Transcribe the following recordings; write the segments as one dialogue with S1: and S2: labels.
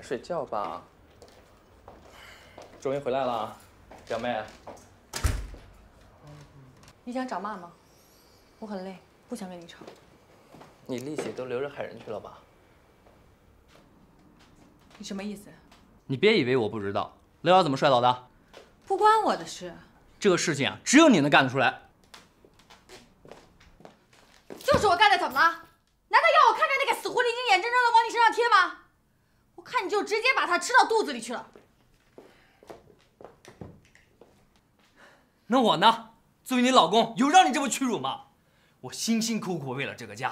S1: 睡觉吧。终于回来了，表妹。
S2: 你想找骂吗？我很累，不想跟你吵。
S1: 你力气都留着害人去了吧？
S2: 你什么意思？
S3: 你别以为我不知道刘瑶怎么摔倒的。
S2: 不关我的事。
S3: 这个事情啊，只有你能干得出来。
S2: 就是我干的，怎么了？难道要我看着那个死狐狸精眼睁睁的往你身上贴吗？我看你就直接把它吃到肚子里去了。
S3: 那我呢？作为你老公，有让你这么屈辱吗？我辛辛苦苦为了这个家，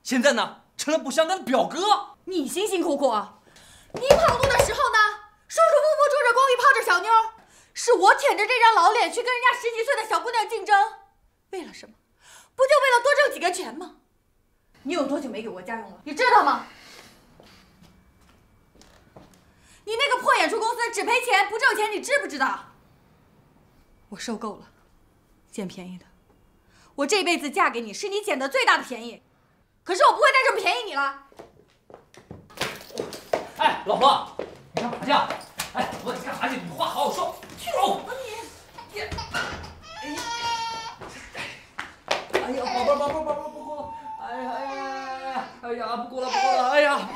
S3: 现在呢，成了不相干的表哥。
S2: 你辛辛苦苦，你跑路的时候呢，舒舒服服住着公寓，泡着小妞，是我舔着这张老脸去跟人家10几岁的小姑娘竞争，为了什么？不就为了多挣几个钱吗？你有多久没给过家用了？你知道吗？你那个破演出公司只赔钱不挣钱，你知不知道？我受够了，捡便宜的。我这辈子嫁给你是你捡的最大的便宜，可是我不会再这么便宜你了。
S3: 哎，老婆，你干嘛去？哎，我干嘛去？你话好好说。去哦，你，哎呀，宝贝，不哭，哎呀，不哭了，哎呀。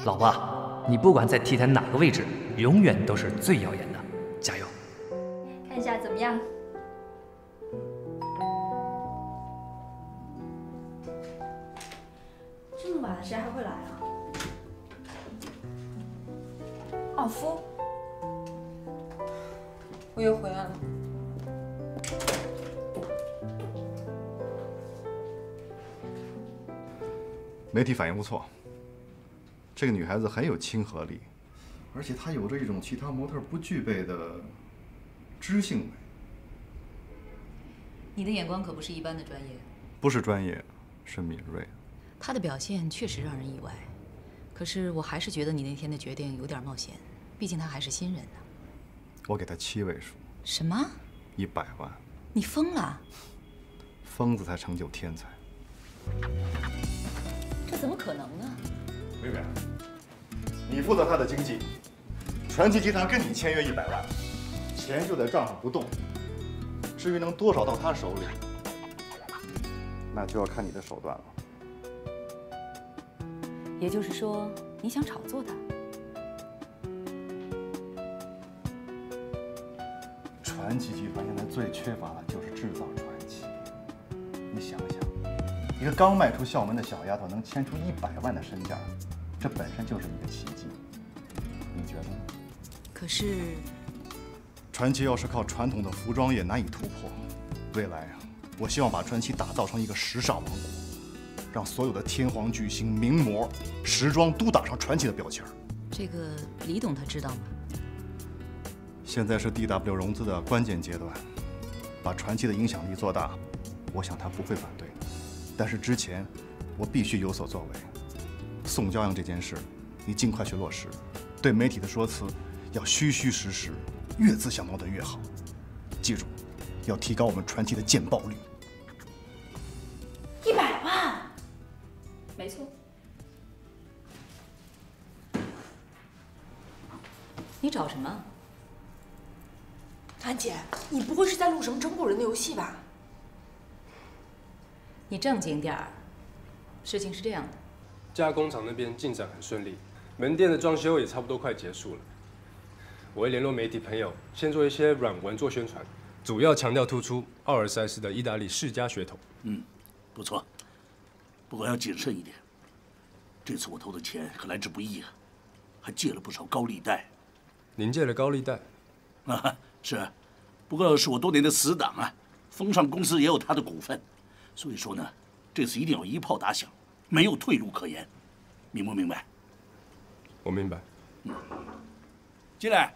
S3: 老婆，你不管在 T 台哪个位置，永远都是最耀眼的，加油！
S4: 看一下怎么样？这么晚了，谁还会来啊？奥夫，
S2: 我又回来了。
S5: 媒体反应不错，这个女孩子很有亲和力，而且她有着一种其他模特不具备的知性美。
S6: 你的眼光可不是一般的专业，
S5: 不是专业，是敏锐。
S6: 她的表现确实让人意外，可是我还是觉得你那天的决定有点冒险，毕竟她还是新人呢。
S5: 我给她7位数。
S6: 什么
S5: ？100万？
S6: 你疯了？
S5: 疯子才成就天才。
S6: 这怎么可能呢？
S5: 微微，你负责他的经济，传奇集团跟你签约100万，钱就在账上不动。至于能多少到他手里，那就要看你的手段了。
S6: 也就是说，你想炒作他？
S5: 传奇集团现在最缺乏的就是制造传奇。你想想，一个刚迈出校门的小丫头能签出100万的身价，这本身就是一个奇迹。你觉得呢？
S6: 可是，
S5: 传奇要是靠传统的服装业难以突破，未来啊，我希望把传奇打造成一个时尚王国，让所有的天皇巨星、名模、时装都打上传奇的标签。
S6: 这个李董他知道吗？
S5: 现在是 DW 融资的关键阶段，把传奇的影响力做大，我想他不会反对的。但是之前，我必须有所作为。宋骄阳这件事，你尽快去落实。对媒体的说辞要虚虚实实，越自相矛盾越好。记住，要提高我们传奇的见报率。
S4: 100万，没错。
S6: 你找什么？
S7: 安姐，你不会是在录什么中国人的游戏吧？
S6: 你正经点儿。事情是这样的，
S8: 加工厂那边进展很顺利，门店的装修也差不多快结束了。我会联络媒体朋友，先做一些软文做宣传，主要强调突出奥尔塞斯的意大利世家血统。
S9: 不错，不过要谨慎一点。这次我投的钱可来之不易啊，还借了不少高利贷。
S8: 您借了高利贷？
S9: 啊，是，不过是我多年的死党啊，风尚公司也有他的股份，所以说呢，这次一定要一炮打响，没有退路可言，明不明白？
S8: 我明白。
S9: 进来。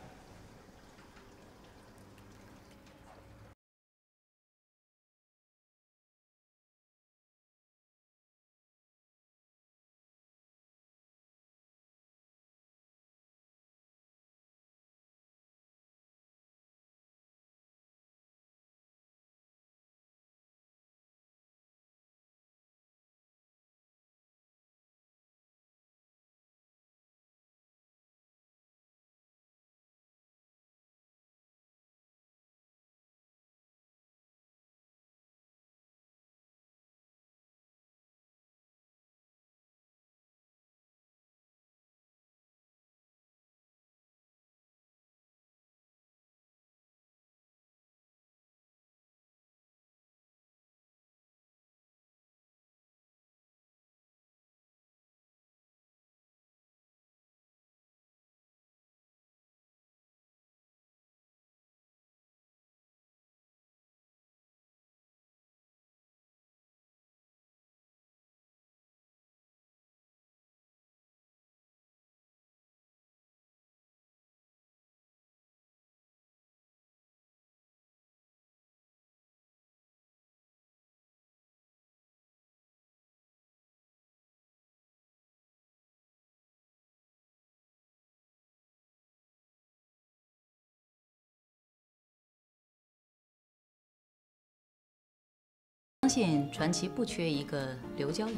S6: 相信传奇不缺一个刘骄阳、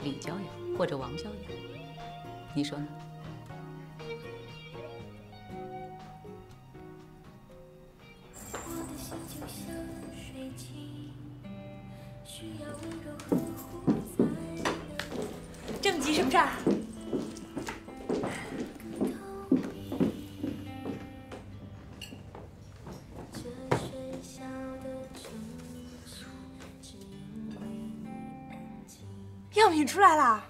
S6: 李骄阳或者王骄阳，你说呢？
S7: 这么急什么事儿？样品出来啦！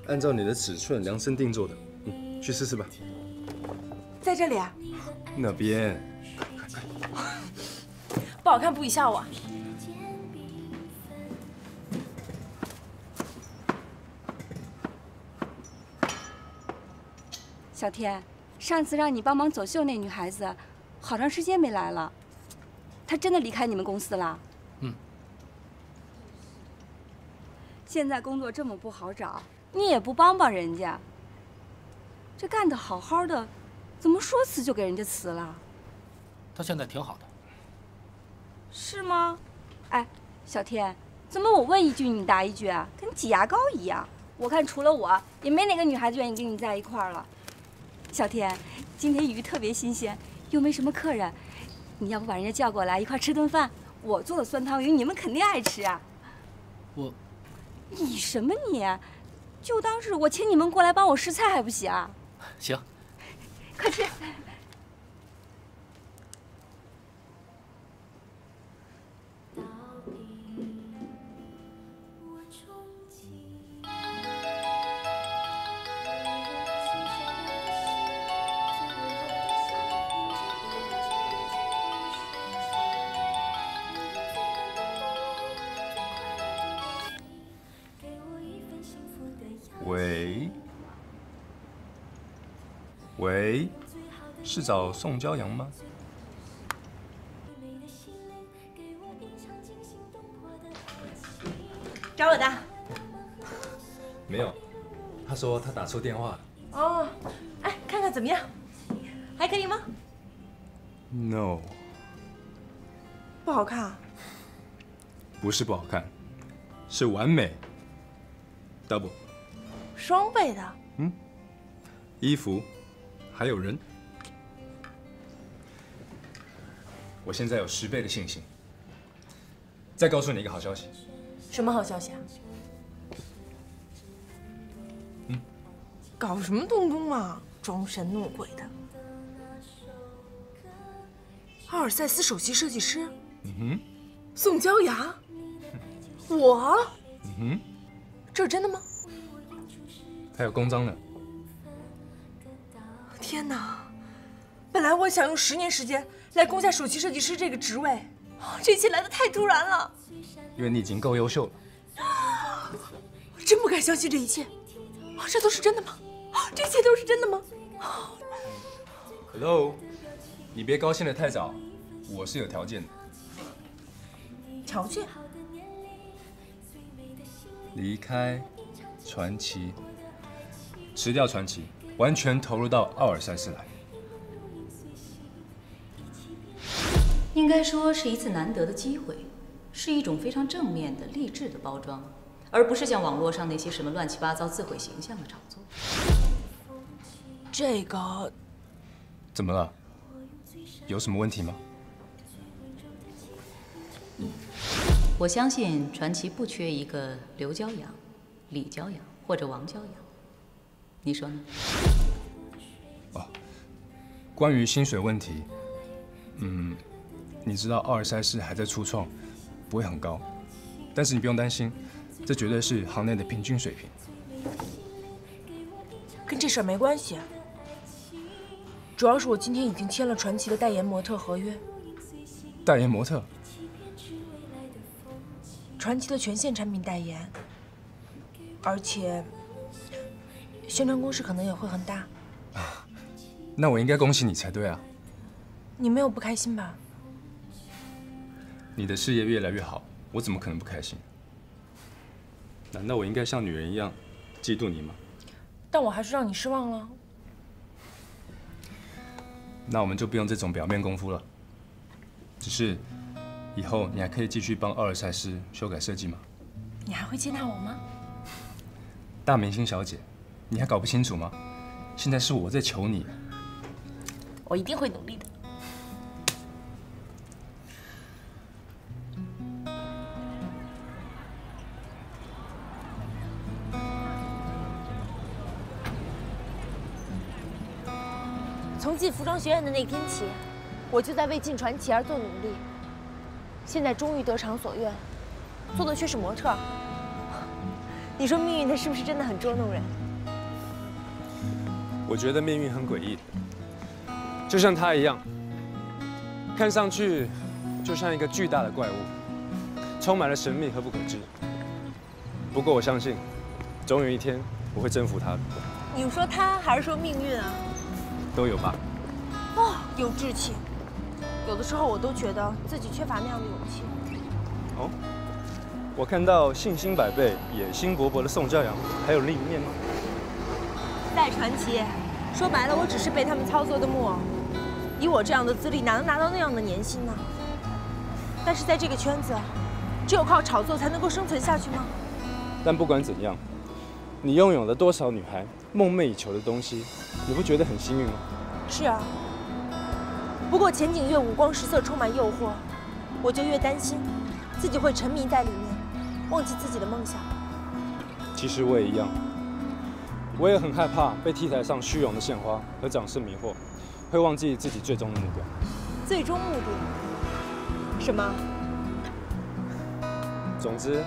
S8: 按照你的尺寸量身定做的，去试试吧。
S7: 在这里啊？
S8: 那边。
S7: 不好看不许笑我。
S10: 小天，上次让你帮忙走秀那女孩子，好长时间没来了。她真的离开你们公司了？现在工作这么不好找，你也不帮帮人家。这干得好好的，怎么说辞就给人家辞了？
S11: 她现在挺好的。
S10: 是吗？哎，小天，怎么我问一句你答一句啊？跟挤牙膏一样。我看除了我，也没哪个女孩子愿意跟你在一块儿了。小天，今天鱼特别新鲜，又没什么客人，你要不把人家叫过来一块吃顿饭？我做的酸汤鱼你们肯定爱吃啊。你什么你？就当是我请你们过来帮我试菜还不行啊？
S11: 行，
S10: 快吃。
S8: 喂，是找宋骄阳吗？
S7: 找我的。
S8: 没有，他说他打错电话了。
S7: 哦，哎，看看怎么样？还可以吗？
S8: No，
S7: 不好看啊。
S8: 不是不好看，是完美。Double。
S7: 双倍的。
S8: 衣服，还有人。我现在有10倍的信心。再告诉你一个好消息。
S7: 什么好消息啊？搞什么东东啊？装神弄鬼的。阿尔塞斯首席设计师。宋骄阳。我。这是真的吗？
S8: 他有公章呢。
S7: 天哪！本来我想用10年时间来攻下首席设计师这个职位，这一切来得太突然了。
S8: 因为你已经够优秀了。
S7: 我真不敢相信这一切。这都是真的吗？这一切都是真的吗
S8: ？Hello， 你别高兴得太早，我是有条件的。
S7: 条件？
S8: 离开传奇，辞掉传奇，完全投入到奥尔赛斯来。
S6: 应该说是一次难得的机会，是一种非常正面的、励志的包装，而不是像网络上那些什么乱七八糟、自毁形象的炒作。
S7: 这个
S8: 怎么了？有什么问题吗？
S6: 我相信传奇不缺一个刘骄阳、李骄阳或者王骄阳，你说呢？
S8: 关于薪水问题，你知道奥尔赛斯还在初创，不会很高，但是你不用担心，这绝对是行内的平均水平。
S7: 跟这事儿没关系，主要是我今天已经签了传奇的代言模特合约。
S8: 代言模特？
S7: 传奇的全线产品代言，而且宣传攻势可能也会很大。
S8: 那我应该恭喜你才对啊！
S7: 你没有不开心吧？
S8: 你的事业越来越好，我怎么可能不开心？难道我应该像女人一样嫉妒你吗？
S7: 但我还是让你失望了。那
S8: 我们就不用这种表面功夫了。只是以后你还可以继续帮奥尔赛斯修改设计吗？
S7: 你还会接纳我吗？
S8: 大明星小姐，你还搞不清楚吗？现在是我在求你。
S7: 我一定会努力的。
S12: 从进服装学院的那天起，我就在为进传奇而做努力。现在终于得偿所愿，做的却是模特。你说命运它是不是真的很捉弄人？
S8: 我觉得命运很诡异，就像他一样，看上去就像一个巨大的怪物，充满了神秘和不可知。不过我相信，总有一天我会征服他的。
S12: 你说他还是说命运啊？
S8: 都有吧。
S12: 哦，有志气。有的时候我都觉得自己缺乏那样的勇气。
S8: 哦，我看到信心百倍、野心勃勃的宋骄阳，还有另一面吗？
S12: 在传奇，说白了，我只是被他们操作的木偶。以我这样的资历，哪能拿到那样的年薪呢？但是在这个圈子，只有靠炒作才能够生存下去吗？
S8: 但不管怎样，你拥有了多少女孩梦寐以求的东西，你不觉得很幸运吗？
S12: 是啊。不过前景越五光十色、充满诱惑，我就越担心自己会沉迷在里面，忘记自己的梦想。
S8: 其实我也一样，我也很害怕被 T 台上虚荣的献花和掌声迷惑，会忘记自己最终的目标。
S12: 最终目的？什么？
S8: 总之，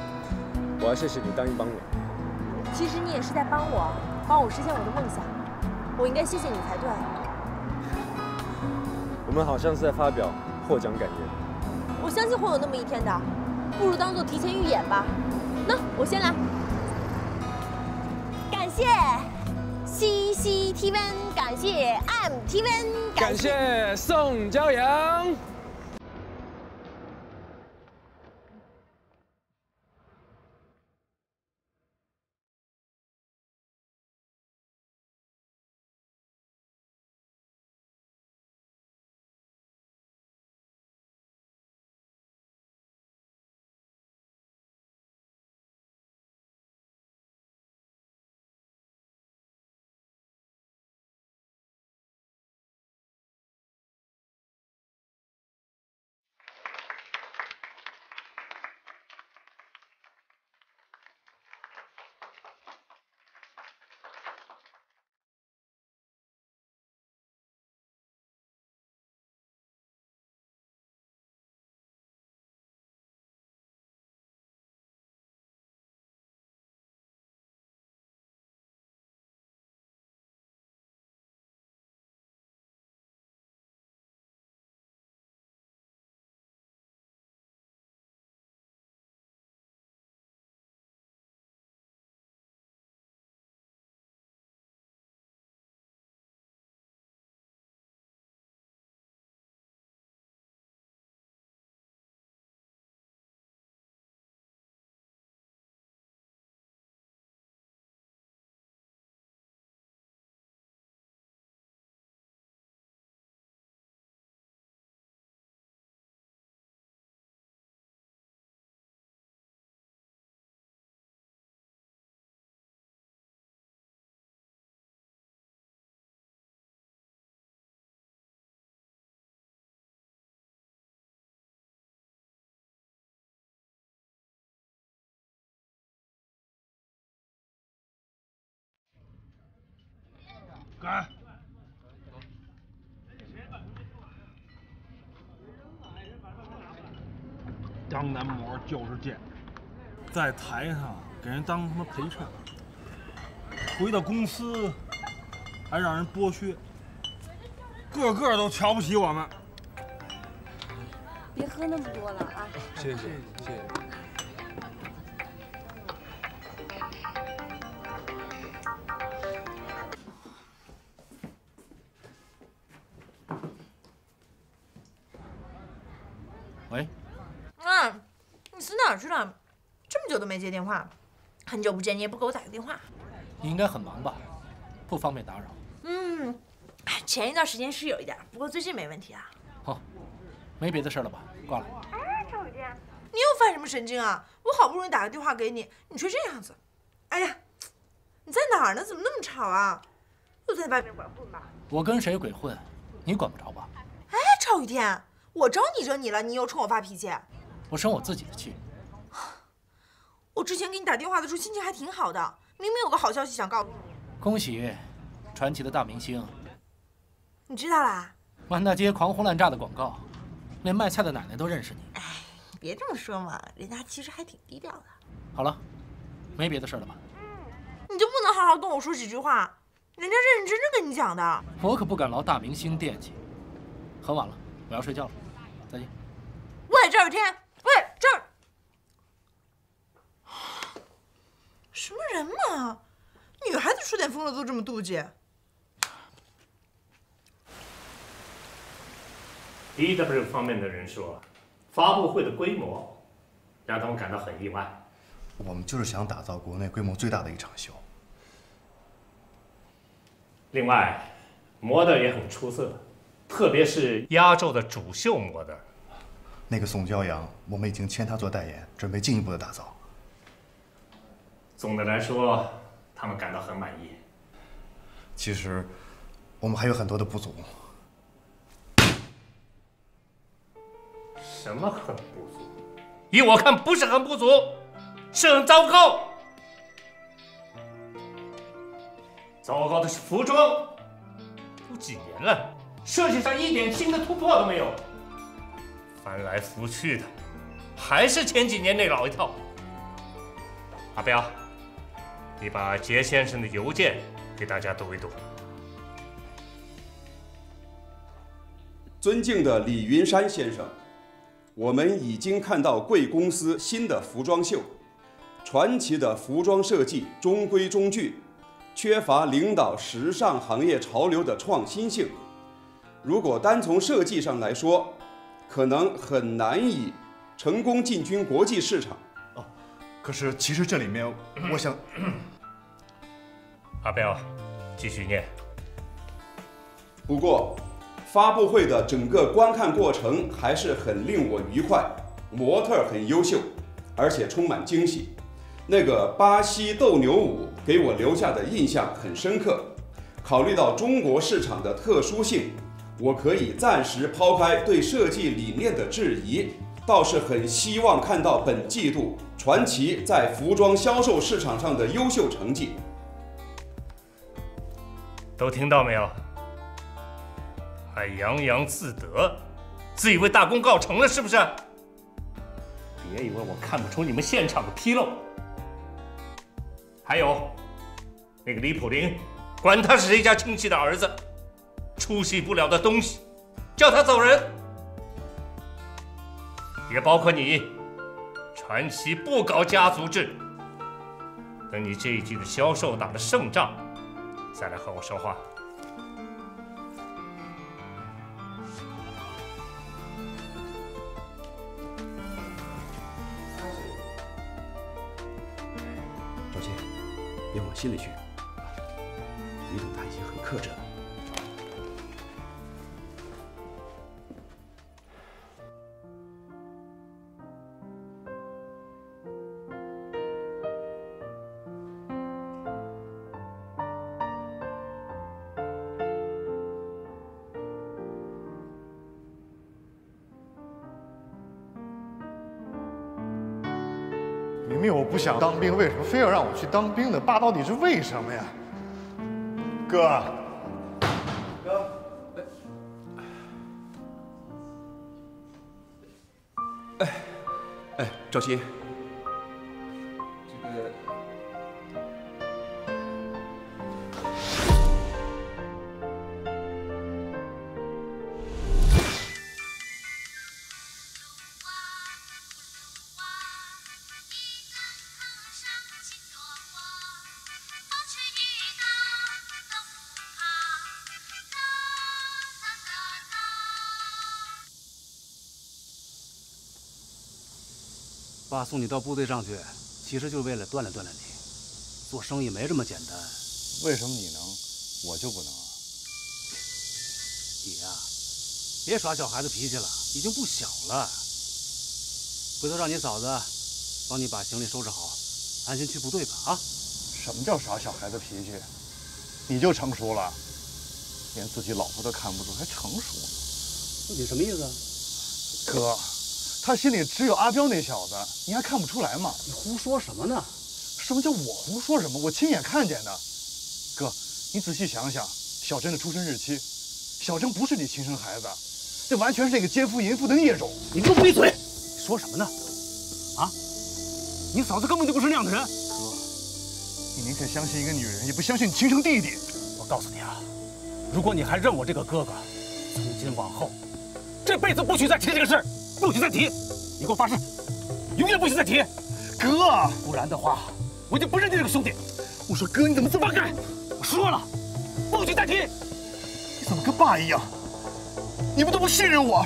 S8: 我要谢谢你答应帮我。
S12: 其实你也是在帮我实现我的梦想。我应该谢谢你才对。
S8: 我们好像是在发表获奖感言。
S12: 我相信会有那么一天的，不如当做提前预演吧。那我先来。感谢 CCTV， 感谢 MTV，
S8: 感谢宋骄阳。
S13: 干！当男模就是贱，在台上给人当他妈陪衬，回到公司还让人剥削，个个都瞧不起我们。
S10: 别喝那么多了啊！
S8: 谢谢，谢谢。
S11: 喂，
S2: 你死哪儿去了？这么久都没接电话，很久不见你也不给我打个电话。
S11: 你应该很忙吧？不方便打扰。
S2: 前一段时间是有一点，不过最近没问题啊。
S11: 好，没别的事了吧？挂了。
S7: 赵雨天，你又犯什么神经啊？我好不容易打个电话给你，你却这样子。哎呀，你在哪儿呢？怎么那么吵啊？又在外面鬼混吧？
S11: 我跟谁鬼混，你管不着吧？
S7: 哎，赵雨天，我招你惹你了，你又冲我发脾气。
S11: 我生我自己的气。
S7: 我之前给你打电话的时候心情还挺好的，明明有个好消息想告诉你。
S11: 恭喜，传奇的大明星。
S7: 你知道啦？
S11: 满大街狂轰滥炸的广告，连卖菜的奶奶都认识你。
S7: 哎，你别这么说嘛，人家其实还挺低调的。
S11: 好了，没别的事了吧？
S7: 你就不能好好跟我说几句话？人家认认真真跟你讲的。
S11: 我可不敢劳大明星惦记。很晚了，我要睡觉了，再见。
S7: 喂，赵雨天，喂，这儿。什么人嘛？女孩子出点风了都这么妒忌。
S14: DW 方面的人说，发布会的规模让他们感到很意外。
S5: 我们就是想打造国内规模最大的一场秀。
S14: 另外，模特也很出色，特别是压轴的主秀模特。
S5: 那个宋骄阳，我们已经签他做代言，准备进一步的打造。
S14: 总的来说，他们感到很满意。
S5: 其实，我们还有很多的不足。
S14: 什么很不足？依我看，不是很不足，是很糟糕。糟糕的是服装，都几年了，设计上一点新的突破都没有，翻来覆去的，还是前几年那老一套。阿彪，你把杰先生的邮件给大家读一读。
S15: 尊敬的李云山先生，我们已经看到贵公司新的服装秀，传奇的服装设计中规中矩，缺乏领导时尚行业潮流的创新性。如果单从设计上来说，可能很难以成功进军国际市场。
S5: 哦，可是其实这里面，我想，
S14: 阿彪，继续念。
S15: 不过，发布会的整个观看过程还是很令我愉快，模特很优秀，而且充满惊喜。那个巴西斗牛舞给我留下的印象很深刻。考虑到中国市场的特殊性，我可以暂时抛开对设计理念的质疑，倒是很希望看到本季度传奇在服装销售市场上的优秀成绩。
S14: 都听到没有？还洋洋自得，自以为大功告成了是不是？别以为我看不出你们现场的纰漏。还有，那个李普林，管他是谁家亲戚的儿子，出席不了的东西，叫他走人。也包括你，传奇不搞家族制。等你这一季的销售打了胜仗，再来和我说话。
S15: 赵鑫，别往心里去，李总他已经很克制了。
S5: 明明我不想当兵，为什么非要让我去当兵呢？爸到底是为什么呀？哥，
S15: 赵鑫，
S16: 爸送你到部队上去，其实就是为了锻炼锻炼你。做生意没这么简单。
S5: 为什么你能，我就不能啊？
S16: 你呀，别耍小孩子脾气了，已经不小了。回头让你嫂子帮你把行李收拾好，安心去部队吧啊！
S5: 什么叫耍小孩子脾气？你就成熟了，连自己老婆都看不住，还成熟呢？
S16: 你什么意思？
S5: 哥，他心里只有阿彪那小子，你还看不出来吗？
S16: 你胡说什么呢？
S5: 什么叫我胡说什么？我亲眼看见的。哥，你仔细想想，小珍的出生日期，小珍不是你亲生孩子，这完全是那个奸夫淫妇的孽种。
S16: 你给我闭嘴！说什么呢？啊？你嫂子根本就不是那样的人。
S5: 哥，你宁肯相信一个女人，也不相信你亲生弟弟。
S16: 我告诉你啊，如果你还认我这个哥哥，从今往后，这辈子不许再提这个事儿，不许再提！你给我发誓，永远不许再提！
S5: 哥，
S16: 不然的话，我就不认你这个兄弟。
S5: 我说哥，你怎么这么干？
S16: 我说了，不许再提！
S5: 你怎么跟爸一样？你们都不信任我。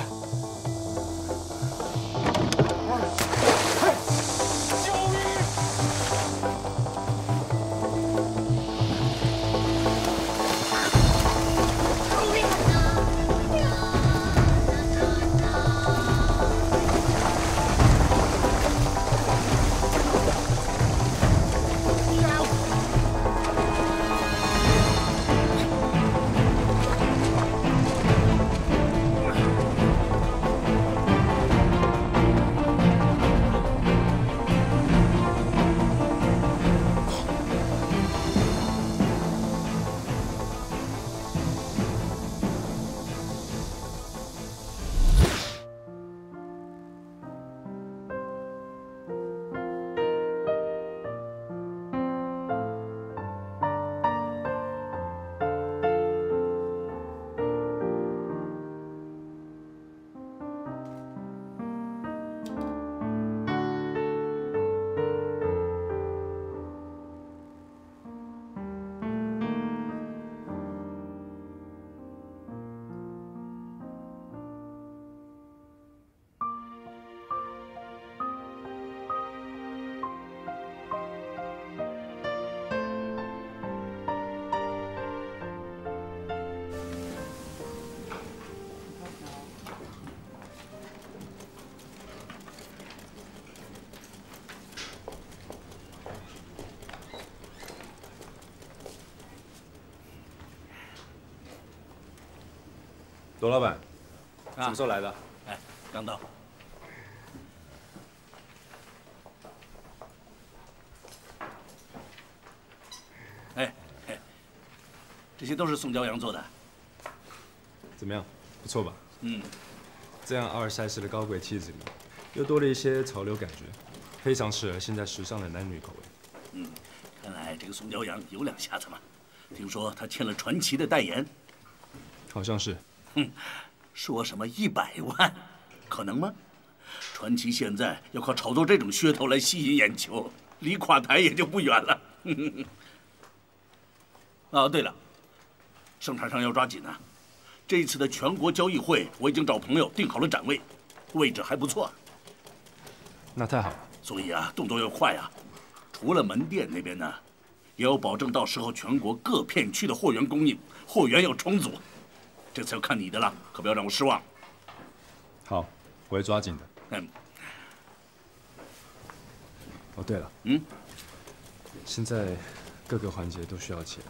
S8: 罗老板，什么时候来的？
S9: 哎，刚到。哎，这些都是宋骄阳做的。
S8: 怎么样？不错吧？
S9: 嗯，
S8: 这样阿尔赛式的高贵气质里，又多了一些潮流感觉，非常适合现在时尚的男女口味。
S9: 嗯，看来这个宋骄阳有两下子嘛。听说他签了传奇的代言。
S8: 好像是。
S9: 哼，说什么100万，可能吗？传奇现在要靠炒作这种噱头来吸引眼球，离垮台也就不远了。啊，对了，生产上要抓紧啊！这一次的全国交易会，我已经找朋友定好了展位，位置还不错。
S8: 那太好了。
S9: 所以啊，动作要快啊！除了门店那边呢，也要保证到时候全国各片区的货源供应，货源要充足。这次要看你的了，可不要让我失望。
S8: 好，我会抓紧的。
S9: 嗯。
S8: 哦，对了，现在各个环节都需要钱，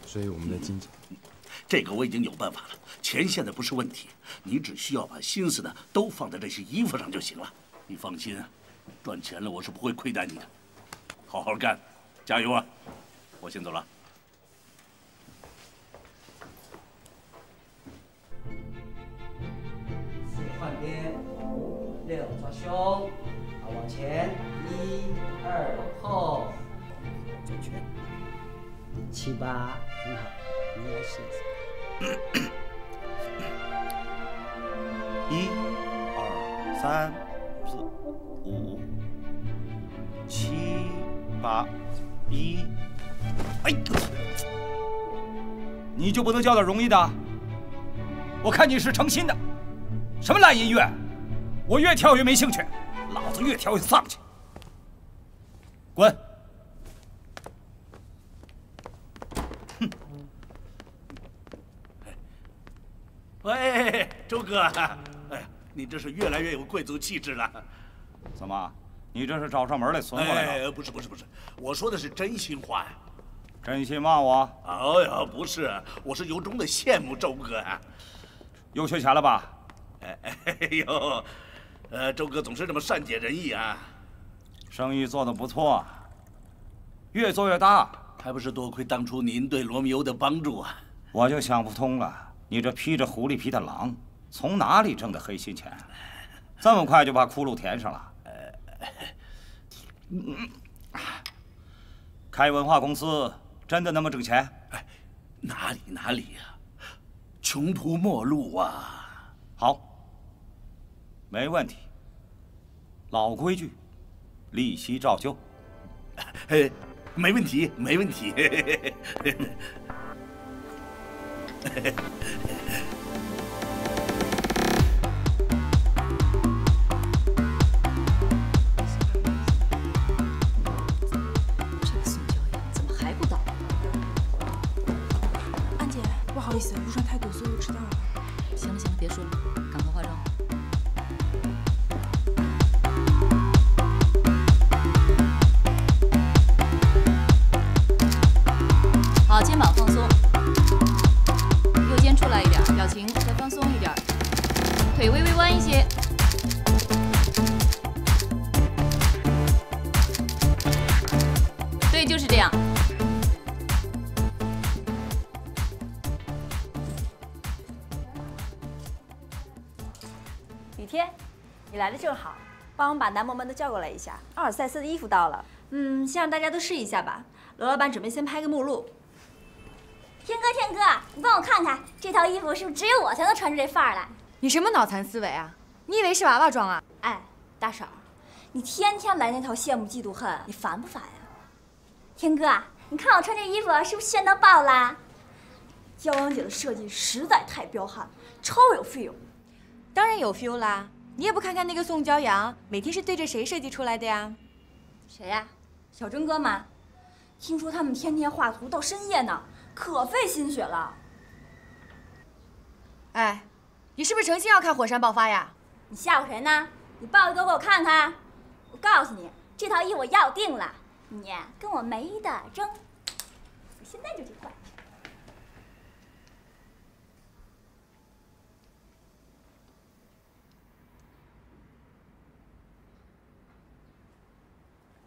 S8: 所以我们的经济，
S9: 这个我已经有办法了。钱现在不是问题，你只需要把心思呢都放在这些衣服上就行了。你放心，赚钱了我是不会亏待你的。好好干，加油啊！我先走了。
S17: 换边，5、6抓胸，好往前，1、2后，正确，7、8很好，你来试一试。
S9: 1、2、3、4、5、7、8、1。哎，
S18: 你就不能教点容易的？我看你是诚心的。什么烂音乐，我越跳越没兴趣，老子越跳越丧气。滚！
S9: 哼！喂，周哥，哎呀，你这是越来越有贵族气质了。
S18: 怎么，你这是找上门来损我来了？
S9: 不是，我说的是真心话呀。
S18: 真心骂我？
S9: 哎呀，不是，我是由衷的羡慕周哥啊。
S18: 又缺钱了吧？
S9: 哎呦，周哥总是这么善解人意啊。
S18: 生意做得不错，越做越大。
S9: 还不是多亏当初您对罗密欧的帮助啊！
S18: 我就想不通了，你这披着狐狸皮的狼，从哪里挣的黑心钱？这么快就把窟窿填上了？开文化公司真的那么挣钱？
S9: 哪里呀，穷途末路啊！
S18: 好，没问题。老规矩，利息照旧。
S9: 没问题，没问题。
S6: 这个宋娇阳怎么还不到？
S7: 安姐，不好意思，路上太堵，所以我迟到了。
S6: 行了，别说了，赶快化妆。好，肩膀放松，右肩出来一点，表情再放松一点，腿微微弯一些。对，就是这样。
S10: 雨天，你来的正好，帮我们把男模们都叫过来一下。奥尔赛斯的衣服到了，先让大家都试一下吧。罗老板准备先拍个目录。
S19: 天哥，你帮我看看这套衣服是不是只有我才能穿出这范儿来？
S2: 你什么脑残思维啊？你以为是娃娃装啊？
S10: 哎，大婶儿，你天天来那套羡慕嫉妒恨，你烦不烦呀？
S19: 天哥，你看我穿这衣服是不是炫到爆啦？
S10: 骄阳姐的设计实在太彪悍，超有 feel。
S2: 当然有 feel 啦！你也不看看那个宋骄阳，每天是对着谁设计出来的呀？
S10: 谁呀？小真哥吗？听说他们天天画图到深夜呢。可费心血了。
S2: 哎，你是不是诚心要看火山爆发呀？
S19: 你吓唬谁呢？你抱一个给我看看。我告诉你，这套衣服我要定了，你跟我没得争。我现在就去换。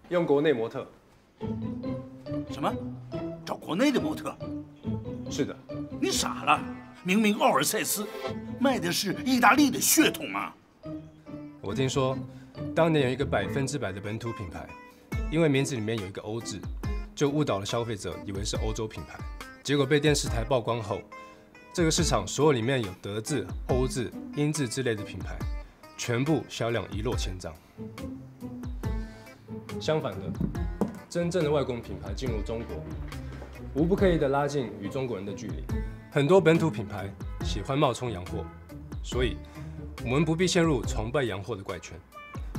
S8: 用国内模特。
S9: 什么？找国内的模特？
S8: 是的。
S9: 你傻了？明明奥尔赛斯卖的是意大利的血统啊！
S8: 我听说，当年有一个100%的本土品牌，因为名字里面有一个欧字，就误导了消费者，以为是欧洲品牌。结果被电视台曝光后，这个市场所有里面有德字、欧字、英字之类的品牌，全部销量一落千丈。相反的，真正的外国品牌进入中国，无不刻意的拉近与中国人的距离。很多本土品牌喜欢冒充洋货，所以我们不必陷入崇拜洋货的怪圈，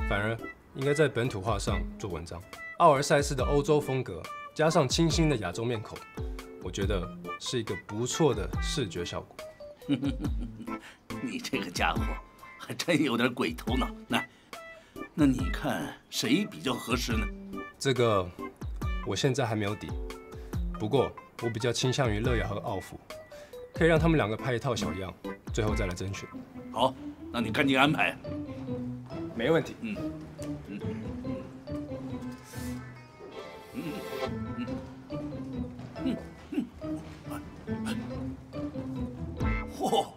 S8: 反而应该在本土化上做文章。奥尔赛斯的欧洲风格加上清新的亚洲面孔，我觉得是一个不错的视觉效果。
S9: 你这个家伙还真有点鬼头脑。那你看谁比较合适呢？
S8: 这个我现在还没有底，不过我比较倾向于乐雅和奥弗，可以让他们两个拍一套小样，最后再来甄选。
S9: 好，那你赶紧安排。
S8: 没问题。
S9: 嚯！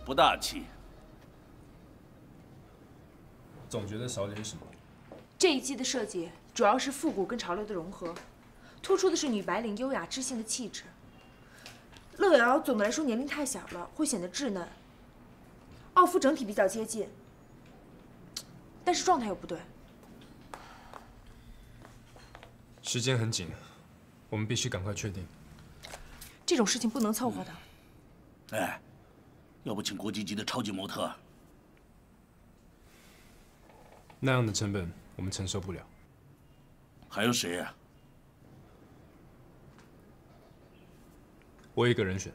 S9: 不大气，
S8: 总觉得少点什么。
S7: 这一季的设计主要是复古跟潮流的融合，
S12: 突出的是女白领优雅知性的气质。乐瑶总的来说年龄太小了，会显得稚嫩。奥夫整体比较接近，但是状态又不对。
S8: 时间很紧，我们必须赶快确定。
S12: 这种事情不能凑合的。
S9: 哎，要不请国际级的超级模特？
S8: 那样的成本我们承受不了。
S9: 还有谁呀？
S8: 我有一个人选，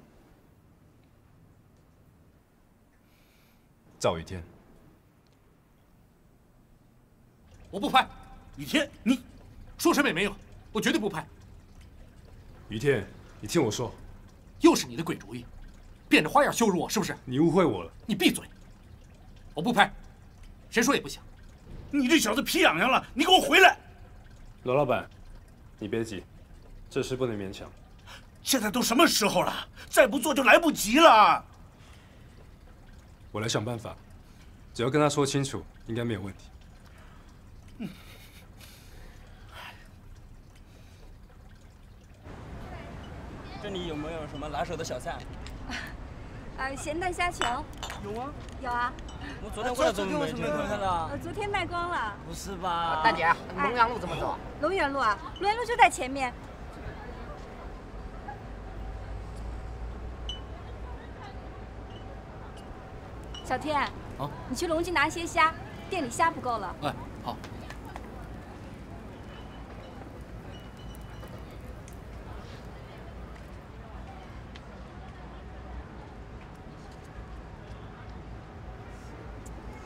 S8: 赵雨天。
S16: 我不拍。雨天，你说什么也没有，我绝对不拍。
S8: 雨天，你听我说，
S16: 又是你的鬼主意，变着花样羞辱我，是不是？
S8: 你误会我了。
S16: 你闭嘴！我不拍，谁说也不行。
S9: 你这小子皮痒痒了，你给我回来！
S8: 罗老板，你别急，这事不能勉强。
S9: 现在都什么时候了？再不做就来不及了。
S8: 我来想办法，只要跟他说清楚，应该没有问题。
S20: 这里有没有什么拿手的小菜？
S10: 咸蛋虾球。
S20: 有啊。
S10: 有啊。
S20: 我昨天过来怎么没看到？
S10: 昨天卖光了。
S20: 不是吧？
S21: 大姐，龙阳路怎么走？
S10: 龙源路啊，龙源路就在前面。小天，
S11: 啊，
S10: 你去龙记拿些虾，店里虾不够了。
S11: 哎，好。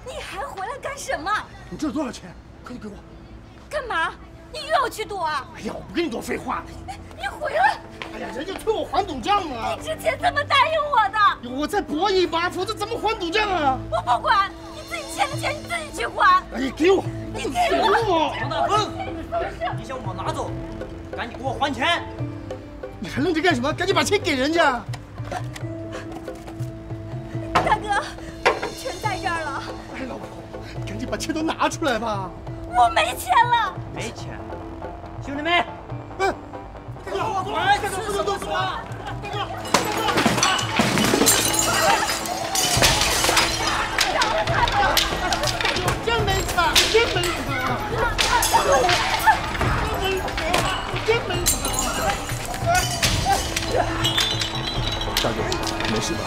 S10: 你还回来干什么？
S16: 你这多少钱？快点给我！
S10: 干嘛？你又要去赌啊？
S16: 哎呀，我不跟你多废话。
S10: 你回来！
S16: 哎呀，人家催我还赌账啊！
S10: 你之前怎么答应我的？
S16: 我再搏一把，否则怎么还赌账啊？
S10: 我不管，你自己欠的钱你自己去还。
S16: 哎，给我！
S10: 你给我！
S20: 王大凤，你想往哪走？赶紧给我还钱！
S16: 你还愣着干什么？赶紧把钱给人家！
S10: 大哥，钱在这儿了。
S16: 哎，老婆，赶紧把钱都拿出来吧！
S10: 我没钱了。
S20: 没钱，兄弟们，
S16: 嗯，大哥，哎，大哥不能动手啊！大哥，真没惨，真没惨，真没惨！
S8: 大哥，没事吧？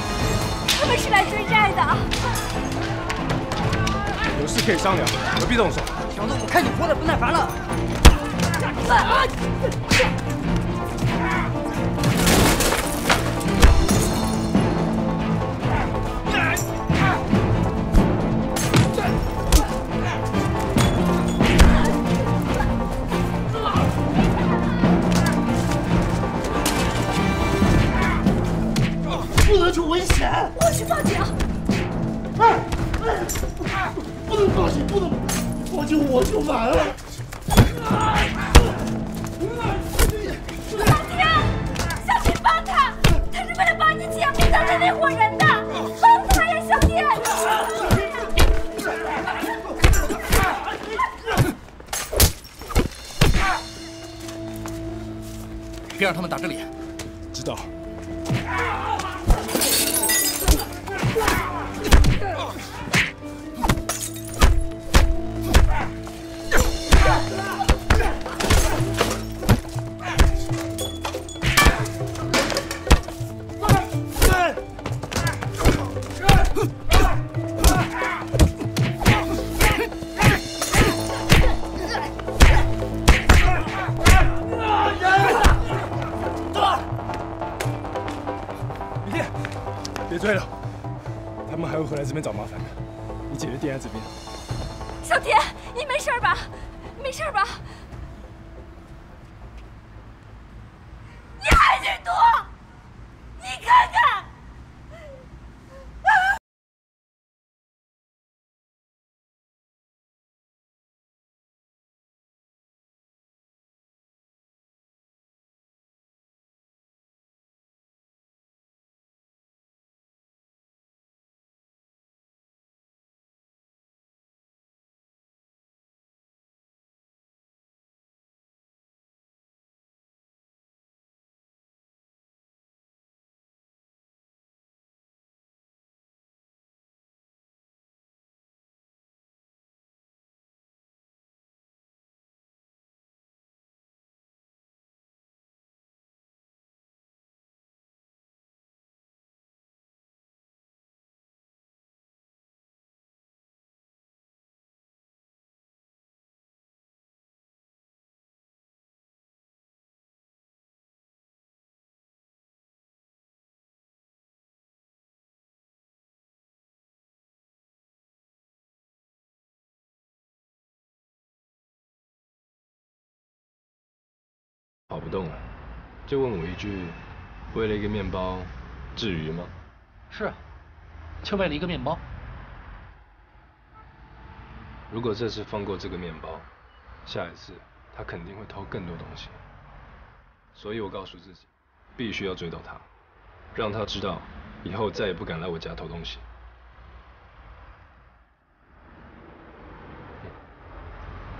S10: 他们是来追债的。
S8: 有事可以商量，何必动手？
S20: 小子，我看你活得不耐烦了。
S16: 不能去危险！
S10: 我去报警！
S16: 不能报警，不能报警，我就完了。
S10: 小天，小天帮他，他是为了帮你姐没当着那伙人的，帮他呀，小天！
S16: 别让他们打着脸。
S8: 知道。别追了，他们还会回来这边找麻烦的。你姐姐店在这边。
S10: 小天，你没事吧？没事吧？你还去赌？你看看。
S8: 不动了，就问我一句：为了一个面包，至于吗？
S11: 是啊，就为了一个面包。
S8: 如果这次放过这个面包，下一次他肯定会偷更多东西。所以我告诉自己，必须要追到他，让他知道以后再也不敢来我家偷东西。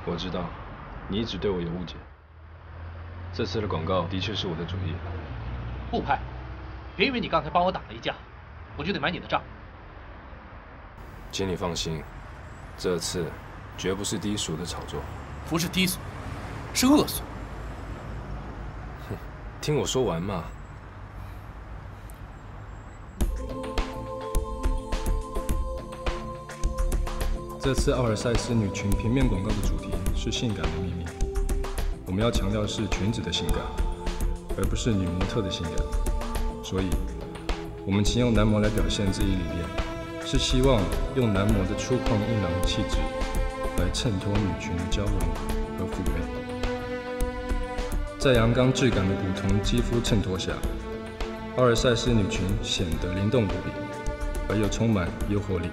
S8: 我知道你一直对我有误解，这次的广告的确是我的主意。
S11: 不拍，别以为你刚才帮我打了一架，我就得买你的账。
S8: 请你放心，这次绝不是低俗的炒作。
S11: 不是低俗，是恶俗。
S8: 哼，听我说完嘛。这次奥尔赛斯女裙平面广告的主题是性感的秘密，我们要强调的是裙子的性感，而不是女模特的性感。所以，我们请用男模来表现这一理念，是希望用男模的粗犷硬朗的气质来衬托女裙的娇柔和妩媚。在阳刚质感的古铜肌肤衬托下，奥尔赛斯女裙显得灵动无比，而又充满诱惑力。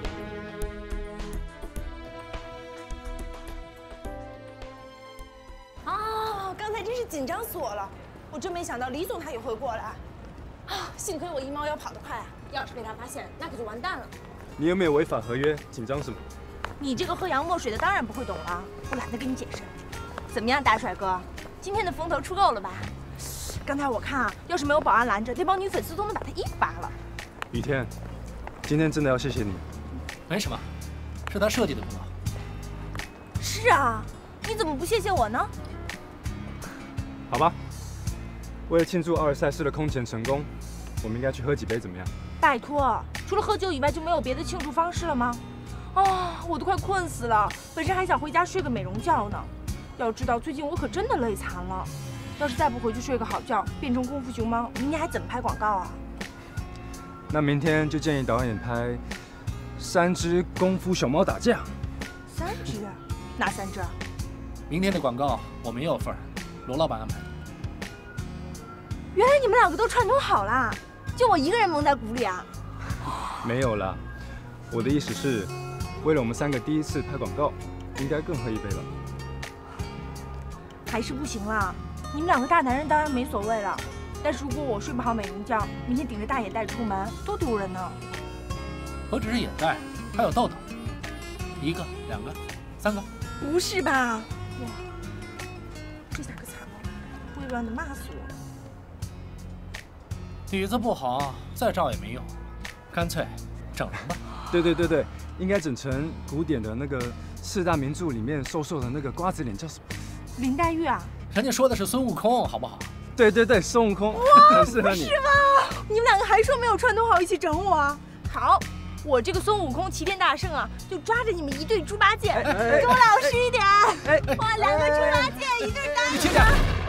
S7: 紧张死我了！我真没想到李总他也会过来，啊！幸亏我一猫腰跑得快啊，要是被他发现，那可就完蛋了。
S8: 你又没有违反合约，紧张什么？
S12: 你这个喝洋墨水的当然不会懂了，我懒得跟你解释。怎么样，大帅哥，今天的风头出够了吧？刚才我看啊，要是没有保安拦着，那帮女粉丝都能把他一扒了。
S8: 雨天，今天真的要谢谢你。
S11: 没什么，是他设计的功劳。
S12: 是啊，你怎么不谢谢我呢？
S8: 好吧，为了庆祝奥尔赛斯的空前成功，我们应该去喝几杯，怎么样？
S12: 拜托，除了喝酒以外就没有别的庆祝方式了吗？啊，我都快困死了，本身还想回家睡个美容觉呢。要知道最近我可真的累残了，要是再不回去睡个好觉，变成功夫熊猫，明年还怎么拍广告啊？
S8: 那明天就建议导演拍3只功夫小猫打架。
S12: 3只？哪3只？
S11: 明天的广告我们也有份儿。罗老板安排的。
S12: 原来你们2个都串通好啦，就我一个人蒙在鼓里啊？
S8: 没有啦，我的意思是，为了我们3个第一次拍广告，应该更喝一杯了。
S12: 还是不行啦，你们2个大男人当然没所谓了，但是如果我睡不好美容觉，明天顶着大眼袋出门，多丢人呢。
S11: 何止是眼袋，还有痘痘，1个、2个、3个。
S12: 不是吧？哇！这下可惨了，会乱的骂死我。
S11: 底子不好，再照也没用，干脆整容吧。
S8: 对，应该整成古典的那个4大名著里面瘦瘦的那个瓜子脸，叫什么？
S12: 林黛玉啊？
S11: 人家说的是孙悟空，好不好？
S8: 对，孙悟空，很适合你。
S12: 是吗？你们2个还说没有串通好一起整我啊？好。我这个孙悟空齐天大圣啊，就抓着你们一对猪八戒，给我老实一点！哇，2个猪八戒，一对大圣。